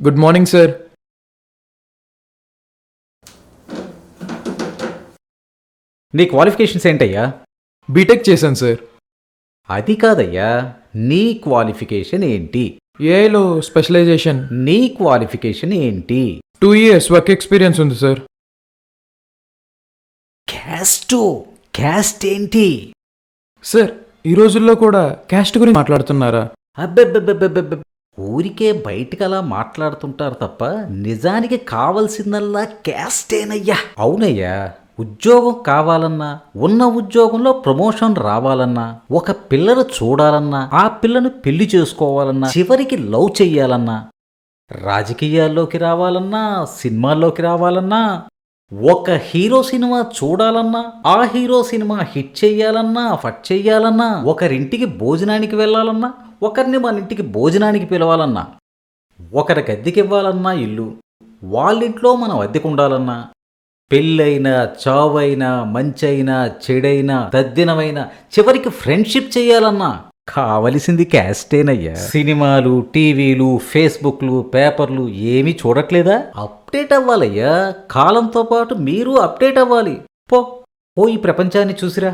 Good morning sir. నీ qualifications ఏంటయ్యా? BTech చేశాను సార్. అది కాదయ్యా, నీ క్వాలిఫికేషన్ ఏంటి? ఏఐలో స్పెషలైజేషన్. నీ క్వాలిఫికేషన్ ఏంటి? 2 years వర్క్ ఎక్స్పీరియన్స్ ఉంది సార్. క్యాస్ట్ ఏంటి? సార్ ఈ రోజుల్లో కూడా క్యాస్ట్ గురించి మాట్లాడుతున్నారా? అబ్బెబ్బెబ్బెబ్బెబ్బె, ఊరికే బయటికి అలా మాట్లాడుతుంటారు తప్ప నిజానికి కావలసిందల్లా క్యాస్టేనయ్యా. అవునయ్యా, ఉద్యోగం కావాలన్నా, ఉన్న ఉద్యోగంలో ప్రమోషన్ రావాలన్నా, ఒక పిల్లను చూడాలన్నా, ఆ పిల్లను పెళ్లి చేసుకోవాలన్నా, చివరికి లవ్ చెయ్యాలన్నా, రాజకీయాల్లోకి రావాలన్నా, సినిమాల్లోకి రావాలన్నా, ఒక హీరో సినిమా చూడాలన్నా, ఆ హీరో సినిమా హిట్ చెయ్యాలన్నా, ఫట్ చెయ్యాలన్నా, ఒకరింటికి భోజనానికి వెళ్ళాలన్నా, ఒకరిని మన ఇంటికి భోజనానికి పిలవాలన్నా, ఒకరికి అద్దెకివ్వాలన్నా ఇల్లు, వాళ్ళింట్లో మనం అద్దెకుండాలన్నా, పెళ్ళైనా, చావైనా, మంచైనా, చెడైనా, తద్దినమైనా, చివరికి ఫ్రెండ్షిప్ చేయాలన్నా కావలసింది క్యాస్టేనయ్యా. సినిమాలు, టీవీలు, ఫేస్బుక్లు, పేపర్లు ఏమీ చూడట్లేదా? అప్డేట్ అవ్వాలయ్యా. కాలంతో పాటు మీరు అప్డేట్ అవ్వాలి. పో ఈ ప్రపంచాన్ని చూసిరా.